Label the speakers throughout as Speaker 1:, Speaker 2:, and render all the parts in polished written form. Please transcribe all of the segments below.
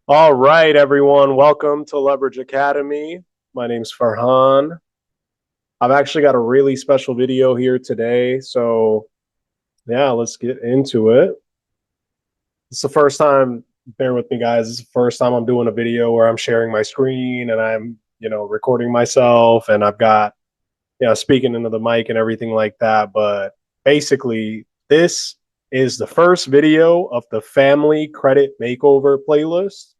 Speaker 1: All right, everyone. Welcome to Leverage Academy. My name's Farhan. I've actually got a really special video here today. So, yeah, let's get into it. It's the first time, bear with me, guys. It's the first time I'm doing a video where I'm sharing my screen and I'm recording myself and I've got, speaking into the mic and everything like that. But basically, this is the first video of the Family Credit Makeover playlist.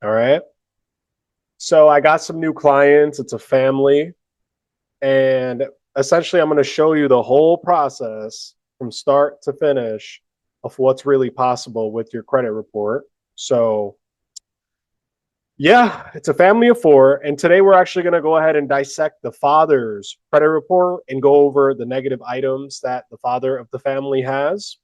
Speaker 1: All right. So I got some new clients. It's a family. And essentially, I'm going to show you the whole process from start to finish of what's really possible with your credit report. So, yeah, it's a family of four. And today we're actually going to go ahead and dissect the father's credit report and go over the negative items that the father of the family has.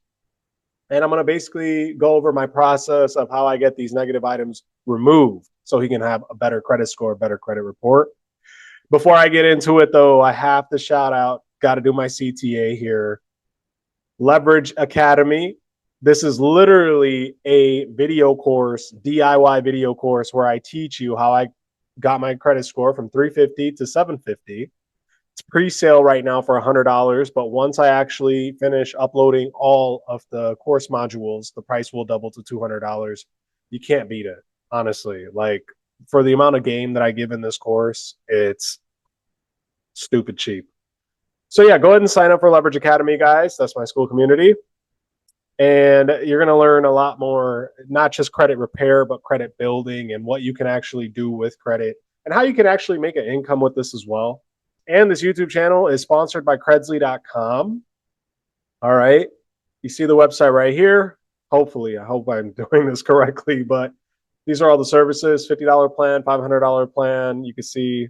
Speaker 1: And I'm going to basically go over my process of how I get these negative items removed so he can have a better credit score, a better credit report. Before I get into it, though, I have to shout out, got to do my CTA here. Leverage Academy. This is literally a video course, DIY video course, where I teach you how I got my credit score from 350 to 750. It's pre-sale right now for $100, but once I actually finish uploading all of the course modules, the price will double to $200. You can't beat it, honestly. Like, for the amount of game that I give in this course, it's stupid cheap. So yeah, go ahead and sign up for Leverage Academy, guys. That's my school community. And you're going to learn a lot more, not just credit repair, but credit building and what you can actually do with credit and how you can actually make an income with this as well. And this YouTube channel is sponsored by Credzly.com. All right. You see the website right here. Hopefully, I hope I'm doing this correctly, but these are all the services, $50 plan, $500 plan. You can see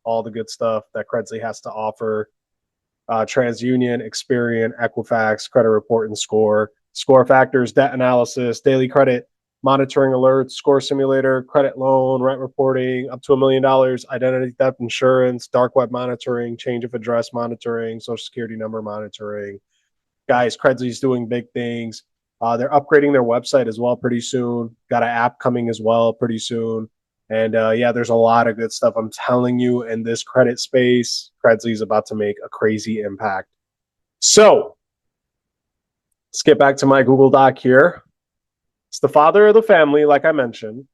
Speaker 1: all the good stuff that Credzly has to offer. TransUnion, Experian, Equifax, credit report and score factors, debt analysis, daily credit monitoring alerts, score simulator, credit loan, rent reporting, up to $1 million, identity theft insurance, dark web monitoring, change of address monitoring, social security number monitoring. Guys, Credzly's doing big things. They're upgrading their website as well pretty soon. Got an app coming as well pretty soon. And yeah, there's a lot of good stuff. I'm telling you, in this credit space, Credzly's about to make a crazy impact. So let's get back to my Google Doc here. It's the father of the family, like I mentioned.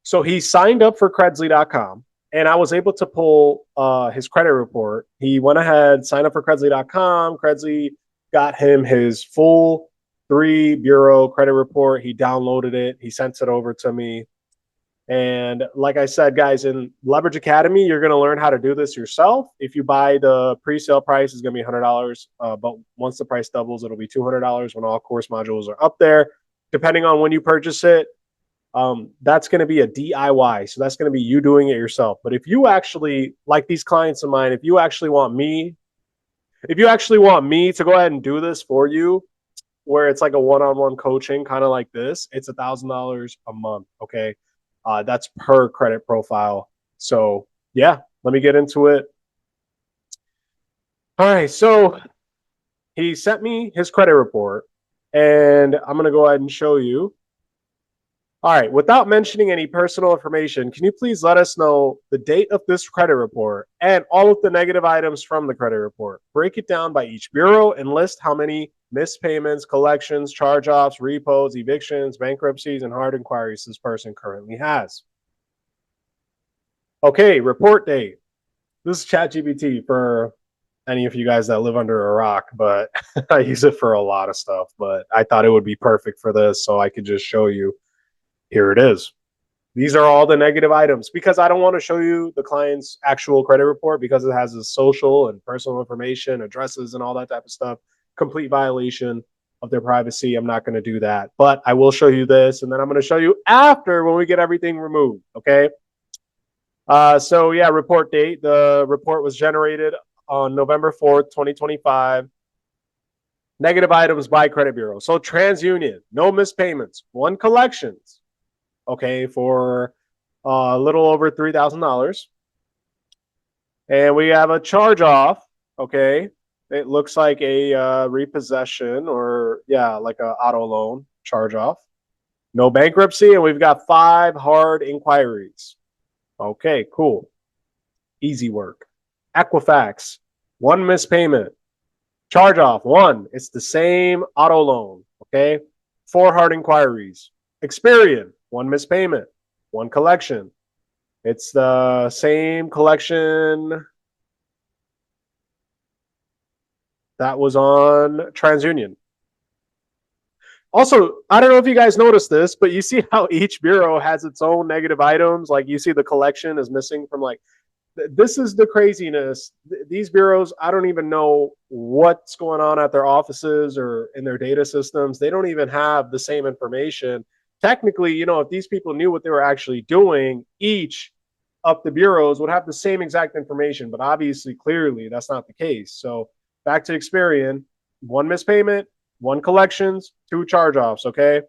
Speaker 1: So he signed up for Credzly.com, and I was able to pull his credit report. He went ahead, signed up for Credzly.com. Credzly got him his full 3-bureau credit report. He downloaded it. He sent it over to me. And like I said, guys, in Leverage Academy, you're going to learn how to do this yourself. If you buy the pre-sale price, it's going to be $100. But once the price doubles, it'll be $200 when all course modules are up there. Depending on when you purchase it, that's going to be a DIY. So that's going to be you doing it yourself. But if you actually, like these clients of mine, if you actually want me to go ahead and do this for you, where it's like a one-on-one coaching, kind of like this, it's $1,000 a month. Okay. That's per credit profile. So yeah, let me get into it. All right. So he sent me his credit report, and I'm going to go ahead and show you. All right. Without mentioning any personal information, can you please let us know the date of this credit report and all of the negative items from the credit report? Break it down by each bureau and list how many missed payments, collections, charge-offs, repos, evictions, bankruptcies, and hard inquiries this person currently has. Okay, report date. This is ChatGPT for any of you guys that live under a rock, but I use it for a lot of stuff. But I thought it would be perfect for this, so I could just show you. Here it is. These are all the negative items because I don't want to show you the client's actual credit report because it has his social and personal information, addresses, and all that type of stuff. Complete violation of their privacy. I'm not going to do that, but I will show you this, and then I'm going to show you after when we get everything removed. Okay. So yeah, report date. The report was generated on November 4th, 2025. Negative items by credit bureau. So TransUnion, no missed payments, one collections. Okay, for a little over $3,000. And we have a charge off. Okay, it looks like a repossession or yeah, like a auto loan charge off. No bankruptcy, and we've got 5 hard inquiries. Okay, cool. Easy work. Equifax, 1 missed payment. Charge off, 1. It's the same auto loan. Okay, 4 hard inquiries. Experian, 1 missed payment, 1 collection. It's the same collection that was on TransUnion. Also, I don't know if you guys noticed this, but you see how each bureau has its own negative items. Like you see the collection is missing from like, this is the craziness. These bureaus, I don't even know what's going on at their offices or in their data systems. They don't even have the same information. Technically, you know, if these people knew what they were actually doing, each of the bureaus would have the same exact information, but obviously, clearly, that's not the case. So back to Experian, 1 missed payment, 1 collections, 2 charge-offs, okay?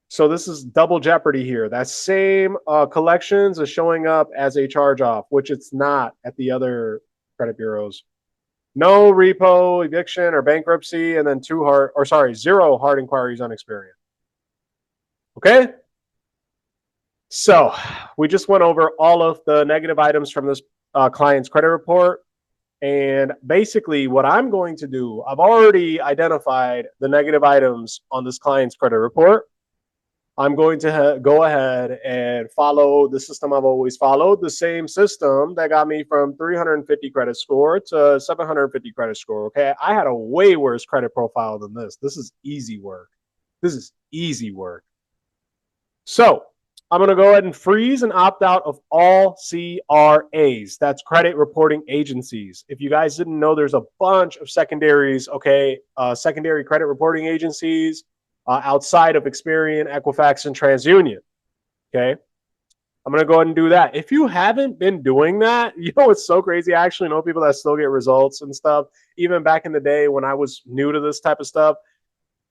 Speaker 1: So this is double jeopardy here. That same collections is showing up as a charge-off, which it's not at the other credit bureaus. No repo, eviction, or bankruptcy, and then 0 hard inquiries on Experian. Okay? So we just went over all of the negative items from this client's credit report. And basically what I'm going to do, I've already identified the negative items on this client's credit report. I'm going to go ahead and follow the system I've always followed, the same system that got me from 350 credit score to 750 credit score. Okay, I had a way worse credit profile than this. This is easy work. This is easy work. So I'm going to go ahead and freeze and opt out of all CRAs. That's credit reporting agencies. If you guys didn't know, there's a bunch of secondaries, okay, secondary credit reporting agencies outside of Experian, Equifax, and TransUnion, okay? I'm going to go ahead and do that. If you haven't been doing that, you know what's so crazy? I actually know people that still get results and stuff. Even back in the day when I was new to this type of stuff,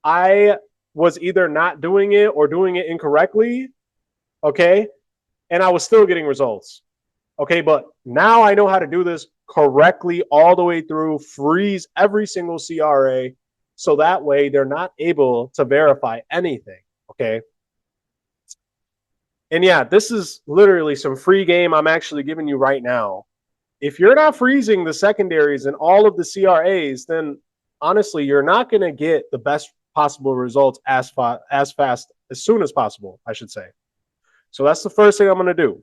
Speaker 1: I was either not doing it or doing it incorrectly, okay? And I was still getting results, okay? But now I know how to do this correctly all the way through, freeze every single CRA, so that way they're not able to verify anything, okay? And yeah, this is literally some free game I'm actually giving you right now. If you're not freezing the secondaries and all of the CRAs, then honestly, you're not going to get the best possible results as soon as possible, I should say. So that's the first thing I'm going to do.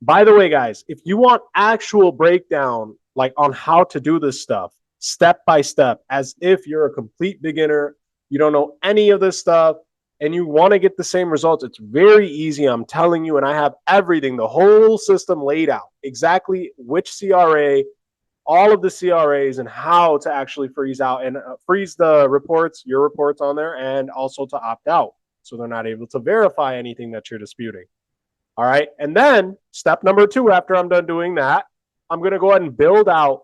Speaker 1: By the way, guys, if you want actual breakdown, like on how to do this stuff, step by step, as if you're a complete beginner, you don't know any of this stuff, and you want to get the same results, it's very easy, I'm telling you, and I have everything, the whole system laid out, exactly which CRA, all of the CRAs, and how to actually freeze out and freeze the reports, your reports on there, and also to opt out, so they're not able to verify anything that you're disputing. All right, and then step number 2, after I'm done doing that, I'm going to go ahead and build out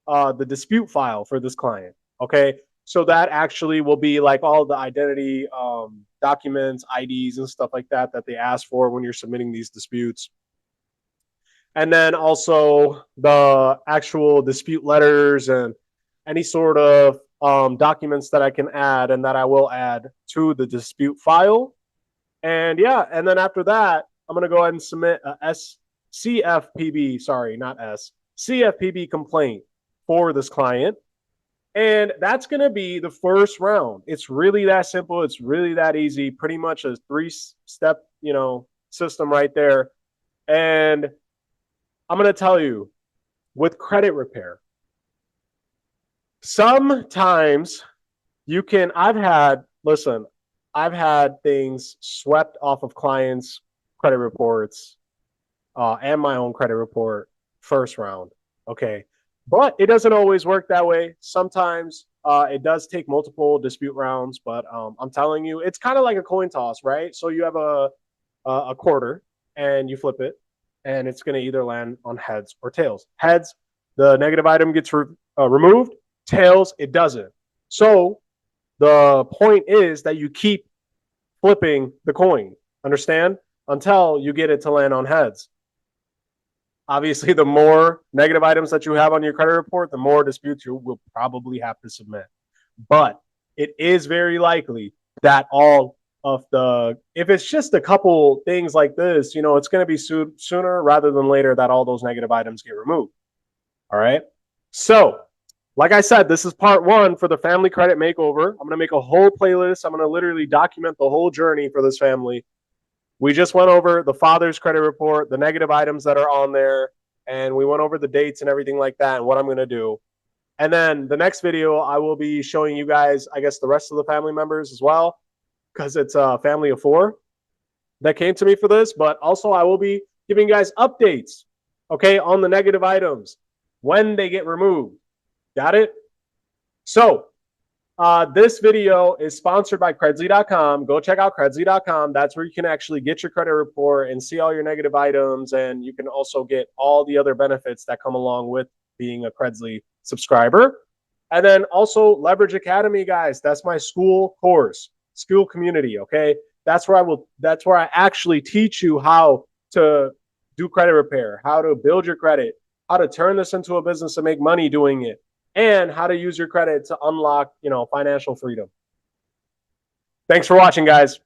Speaker 1: the dispute file for this client, okay? So that actually will be like all the identity documents, IDs, and stuff like that that they ask for when you're submitting these disputes. And then also the actual dispute letters and any sort of documents that I can add and that I will add to the dispute file. And yeah, and then after that, I'm going to go ahead and submit a CFPB complaint for this client. And that's going to be the first round. It's really that simple. It's really that easy. Pretty much a 3-step, system right there. And I'm going to tell you, with credit repair, sometimes I've had things swept off of clients' credit reports and my own credit report first round. Okay. But it doesn't always work that way. Sometimes it does take multiple dispute rounds, but I'm telling you, it's kind of like a coin toss, right? So you have a quarter and you flip it, and it's going to either land on heads or tails. Heads, the negative item gets removed. Tails, it doesn't. So the point is that you keep flipping the coin, understand? Until you get it to land on heads. Obviously, the more negative items that you have on your credit report, the more disputes you will probably have to submit. But it is very likely that all if it's just a couple things like this, you know, it's going to be sooner rather than later that all those negative items get removed. All right. So, like I said, this is part one for the family credit makeover. I'm going to make a whole playlist. I'm going to literally document the whole journey for this family. We just went over the father's credit report, the negative items that are on there, and we went over the dates and everything like that and what I'm going to do. And then the next video, I will be showing you guys, I guess, the rest of the family members as well, because it's a family of 4 that came to me for this. But also, I will be giving you guys updates, okay, on the negative items when they get removed. Got it? So, this video is sponsored by Credzly.com. Go check out Credzly.com. That's where you can actually get your credit report and see all your negative items. And you can also get all the other benefits that come along with being a Credzly subscriber. And then also Leverage Academy, guys. That's my school course, school community. Okay. That's where I actually teach you how to do credit repair, how to build your credit, how to turn this into a business and make money doing it, and how to use your credit to unlock, you know, financial freedom. Thanks for watching, guys.